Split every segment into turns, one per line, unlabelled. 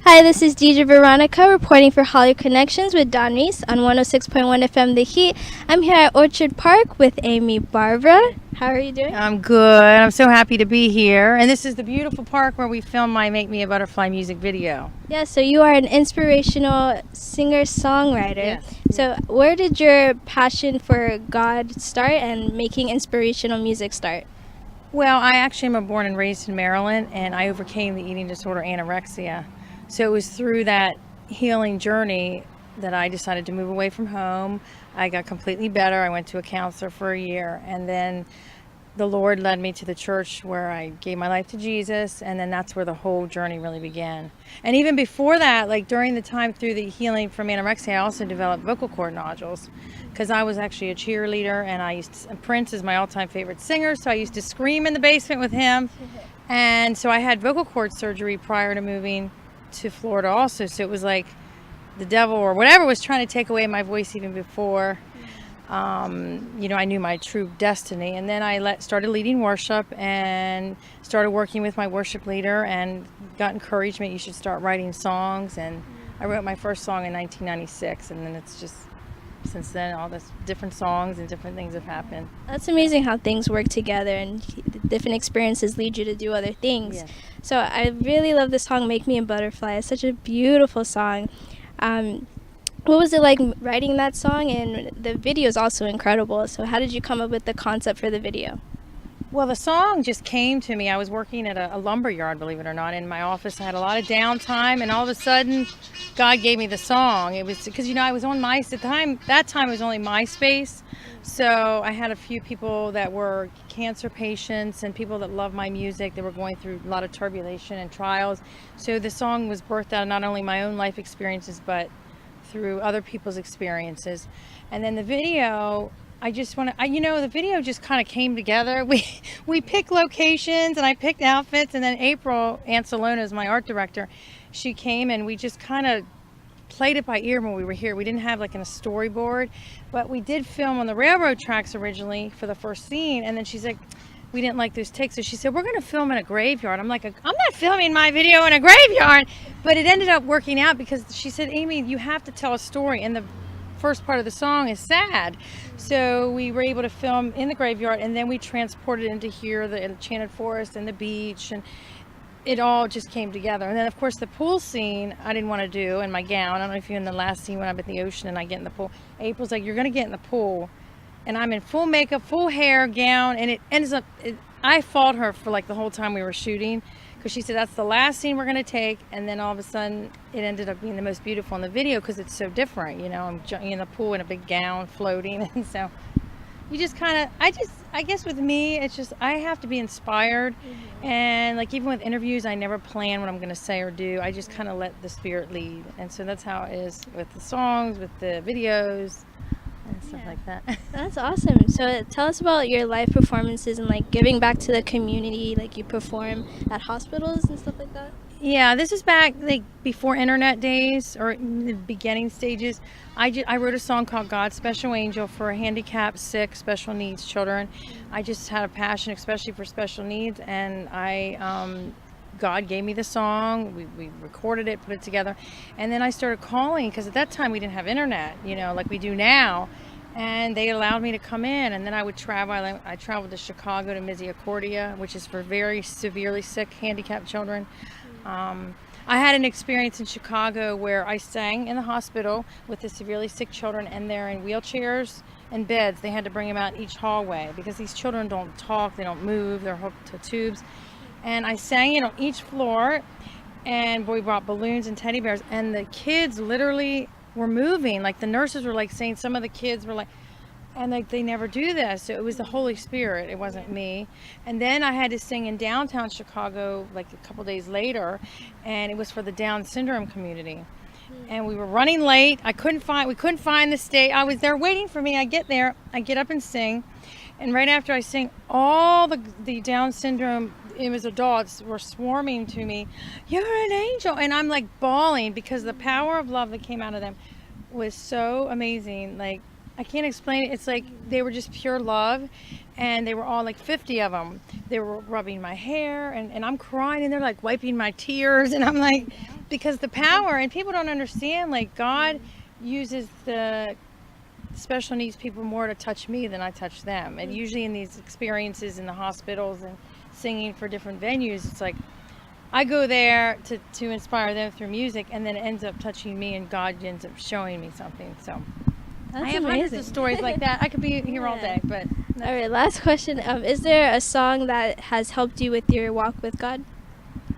Hi, this is DJ Veronica reporting for Hollywood Connections with Don Reese on 106.1 FM The Heat. I'm here at Orchard Park with Amy Barbera. How are you doing?
I'm good. I'm so happy to be here. And this is the beautiful park where we filmed my Make Me a Butterfly music video.
Yeah, so you are an inspirational singer-songwriter.
Yes.
So where did your passion for God start and making inspirational music start?
Well, I actually am born and raised in Maryland, and I overcame the eating disorder anorexia. So it was through that healing journey that I decided to move away from home. I got completely better. I went to a counselor for a year, and then the Lord led me to the church where I gave my life to Jesus, and then that's where the whole journey really began. And even before that, like during the time through the healing from anorexia, I also developed vocal cord nodules because I was actually a cheerleader, and Prince is my all-time favorite singer, so I used to scream in the basement with him. And so I had vocal cord surgery prior to moving to Florida also, so it was like the devil or whatever was trying to take away my voice even before I knew my true destiny. And then I started leading worship and started working with my worship leader and got encouragement, you should start writing songs. And I wrote my first song in 1996, and then it's just since then all this different songs and different things have happened.
That's amazing how things work together and different experiences lead you to do other things.
Yeah.
So I really love the song Make Me a Butterfly. It's such a beautiful song. What was it like writing that song? And the video is also incredible. So how did you come up with the concept for the video?
Well, the song just came to me. I was working at a lumber yard, believe it or not, in my office. I had a lot of downtime, and all of a sudden, God gave me the song. It was because, I was on that time it was only MySpace. So I had a few people that were cancer patients and people that love my music. They were going through a lot of turbulation and trials. So the song was birthed out of not only my own life experiences, but through other people's experiences. And then the video, the video just kind of came together. We picked locations and I picked outfits, and then April Ancelona is my art director. She came and we just kind of played it by ear when we were here. We didn't have like a storyboard, but we did film on the railroad tracks originally for the first scene. And then she's like, we didn't like those takes, so she said, we're going to film in a graveyard. I'm like, I'm not filming my video in a graveyard. But it ended up working out because she said, Amy, you have to tell a story, and the first part of the song is sad. So we were able to film in the graveyard, and then we transported into here, the enchanted forest and the beach, and it all just came together. And then of course the pool scene I didn't want to do in my gown. I don't know if you're in the last scene when I'm at the ocean and I get in the pool. April's like, you're going to get in the pool. And I'm in full makeup, full hair, gown, and it ends up, I fought her for like the whole time we were shooting, because she said that's the last scene we're going to take, and then all of a sudden it ended up being the most beautiful in the video because it's so different, I'm in the pool in a big gown floating, and so you just kind of, I guess with me, it's just, I have to be inspired, and like even with interviews, I never plan what I'm going to say or do. I just kind of let the spirit lead, and so that's how it is with the songs, with the videos, and stuff like that.
That's awesome. So tell us about your live performances and like giving back to the community, like you perform at hospitals and stuff like that.
Yeah, this is back like before internet days or in the beginning stages. I wrote a song called God's Special Angel for handicapped, sick, special needs children. I just had a passion, especially for special needs, and God gave me the song. We recorded it, put it together, and then I started calling because at that time we didn't have internet, like we do now. And they allowed me to come in, and then I would travel. I traveled to Chicago to Misericordia, which is for very severely sick, handicapped children. I had an experience in Chicago where I sang in the hospital with the severely sick children, and they're in wheelchairs and beds. They had to bring them out each hallway because these children don't talk, they don't move, they're hooked to tubes. And I sang on each floor, and we brought balloons and teddy bears, and the kids literally were moving. Like the nurses were like saying, some of the kids were like, and like they never do this. So it was the Holy Spirit, it wasn't me. And then I had to sing in downtown Chicago like a couple days later, and it was for the Down syndrome community. And we were running late. We couldn't find the stage. I was there waiting for me. I get there, I get up and sing, and right after I sing, all the Down syndrome, it was adults, were swarming to me. You're an angel. And I'm like bawling because the power of love that came out of them was so amazing. Like, I can't explain it. It's like they were just pure love, and they were all like 50 of them. They were rubbing my hair, and I'm crying, and they're like wiping my tears, and I'm like, because the power, and people don't understand, like God uses the special needs people more to touch me than I touch them. And usually in these experiences in the hospitals and singing for different venues, it's like I go there to inspire them through music, and then it ends up touching me, and God ends up showing me something. So
That's
I have
amazing.
hundreds of stories like that. I could be here all day, but
All right, last question. Is there a song that has helped you with your walk with God?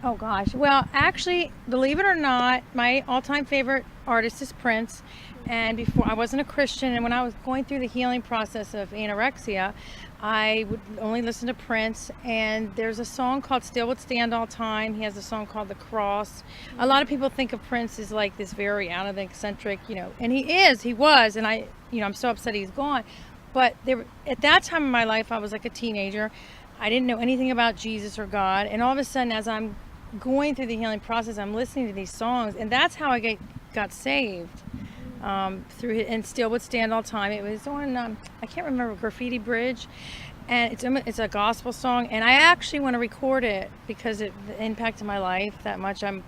oh gosh. Well, actually, believe it or not, my all-time favorite artist is Prince. And before, I wasn't a Christian, and when I was going through the healing process of anorexia, I would only listen to Prince. And there's a song called Still Would Stand All Time. He has a song called The Cross. A lot of people think of Prince as like this very out of the eccentric, and he was, and I'm so upset he's gone. But at that time in my life, I was like a teenager. I didn't know anything about Jesus or God. And all of a sudden, as I'm going through the healing process, I'm listening to these songs, and that's how I got saved. Through it, and Still Would Stand All Time. It was on I can't remember, Graffiti Bridge, and it's a gospel song, and I actually want to record it because it impacted my life that much. I'm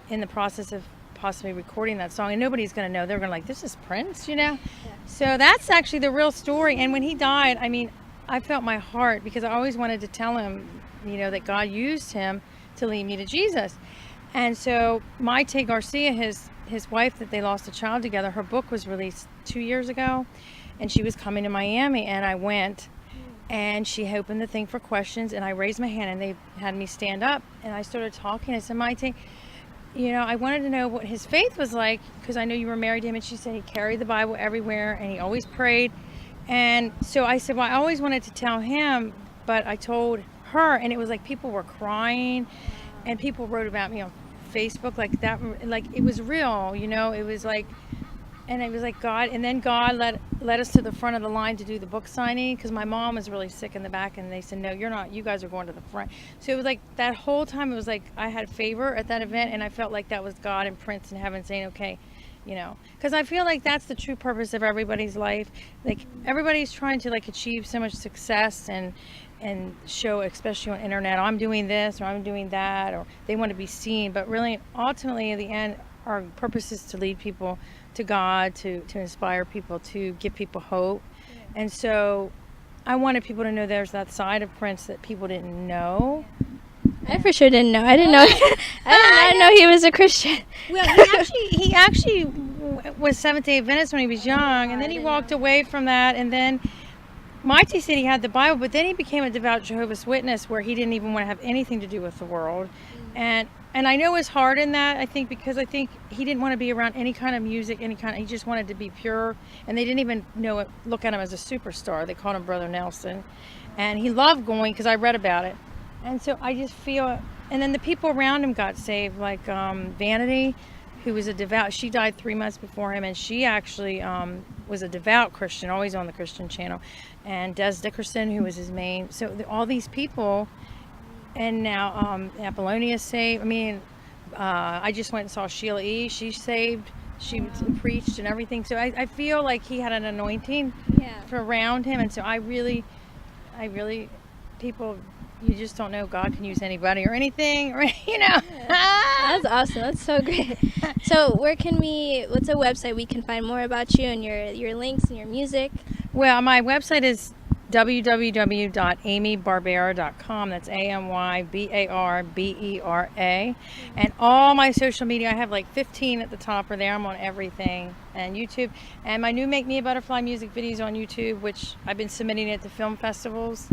in the process of possibly recording that song, and nobody's going to know. They're going to like, this is Prince, So that's actually the real story. And when he died, I mean, I felt my heart, because I always wanted to tell him, that God used him to lead me to Jesus. And so Maite Garcia, his wife, that they lost a child together, her book was released 2 years ago, and she was coming to Miami, and I went, and she opened the thing for questions, and I raised my hand, and they had me stand up, and I started talking. I said, Maite, I wanted to know what his faith was like, because I know you were married to him. And she said he carried the Bible everywhere, and he always prayed. And so I said, well, I always wanted to tell him, but I told her, and it was like people were crying, and people wrote about me on Facebook like that, like it was real, it was like, and it was like God. And then God led us to the front of the line to do the book signing, because my mom was really sick in the back, and they said, no, you're not, you guys are going to the front. So it was like that whole time, it was like I had favor at that event, and I felt like that was God and Prince in heaven saying, okay, because I feel like that's the true purpose of everybody's life. Like everybody's trying to like achieve so much success and show, especially on internet, I'm doing this or I'm doing that, or they want to be seen. But really, ultimately, in the end, our purpose is to lead people to God, to inspire people, to give people hope. And so I wanted people to know there's that side of Prince that people didn't know.
I for sure didn't know. I didn't know. I didn't know he was a Christian.
Well, he actually was Seventh-day Adventist when he was young, and then he walked away from that, and then Maite said he had the Bible, but then he became a devout Jehovah's Witness, where he didn't even want to have anything to do with the world. And I know it's hard in that, I think, because I think he didn't want to be around any kind of music, he just wanted to be pure. And they didn't even look at him as a superstar. They called him Brother Nelson. And he loved going, because I read about it. And so I just feel, and then the people around him got saved, like Vanity, who was a devout, she died 3 months before him, and she actually was a devout Christian, always on the Christian channel. And Des Dickerson, who was his main, so all these people, and now Apollonia's saved. I mean, I just went and saw Sheila E. She's saved. She preached and everything. So I feel like he had an anointing around him, and so I really, people, you just don't know, God can use anybody or anything, or
That's awesome. That's so great. So what's a website we can find more about you and your links and your music?
Well, my website is www.amybarbera.com. That's AMYBARBERA. And all my social media, I have like 15 at the top are there. I'm on everything, and YouTube. And my new Make Me a Butterfly music videos on YouTube, which I've been submitting it to film festivals.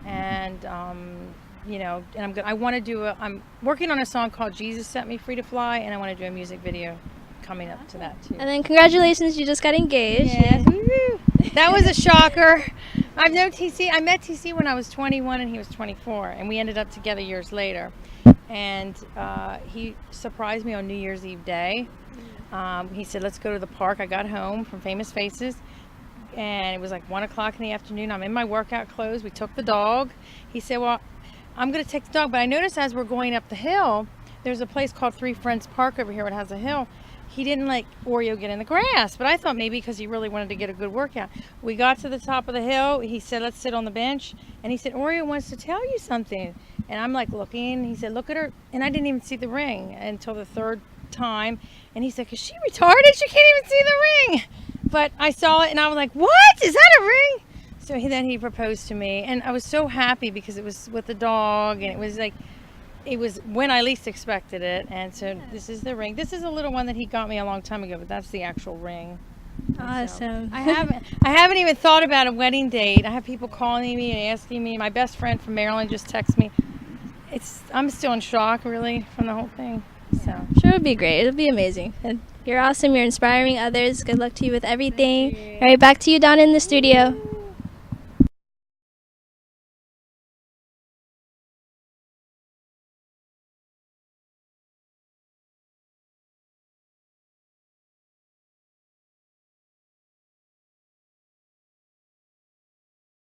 And I'm working on a song called Jesus Set Me Free to Fly, and I want to do a music video coming up to that too.
And then congratulations, you just got engaged.
Yes, woo-hoo. That was a shocker. I've known TC. I met TC when I was 21 and he was 24, and we ended up together years later. And he surprised me on New Year's Eve day. He said, let's go to the park. I got home from Famous Faces, and it was like 1 o'clock in the afternoon. I'm in my workout clothes. We took the dog. He said, well, I'm going to take the dog, but I noticed as we're going up the hill, there's a place called Three Friends Park over here. It has a hill. He didn't let Oreo get in the grass, but I thought maybe because he really wanted to get a good workout. We got to the top of the hill. He said, let's sit on the bench. And he said, Oreo wants to tell you something. And I'm like looking. He said, look at her. And I didn't even see the ring until the third time, and he said, "Is she retarded? She can't even see the ring." But I saw it, and I was like, "What? Is that a ring?" So then he proposed to me, and I was so happy because it was with the dog, and it was like, it was when I least expected it. And so this is the ring. This is a little one that he got me a long time ago, but that's the actual ring.
Awesome.
So I haven't even thought about a wedding date. I have people calling me and asking me. My best friend from Maryland just texted me. I'm still in shock, really, from the whole thing. So
I'm sure it'll be great. It'll be amazing. And you're awesome. You're inspiring others. Good luck to you with everything. All right, back to you down in the studio.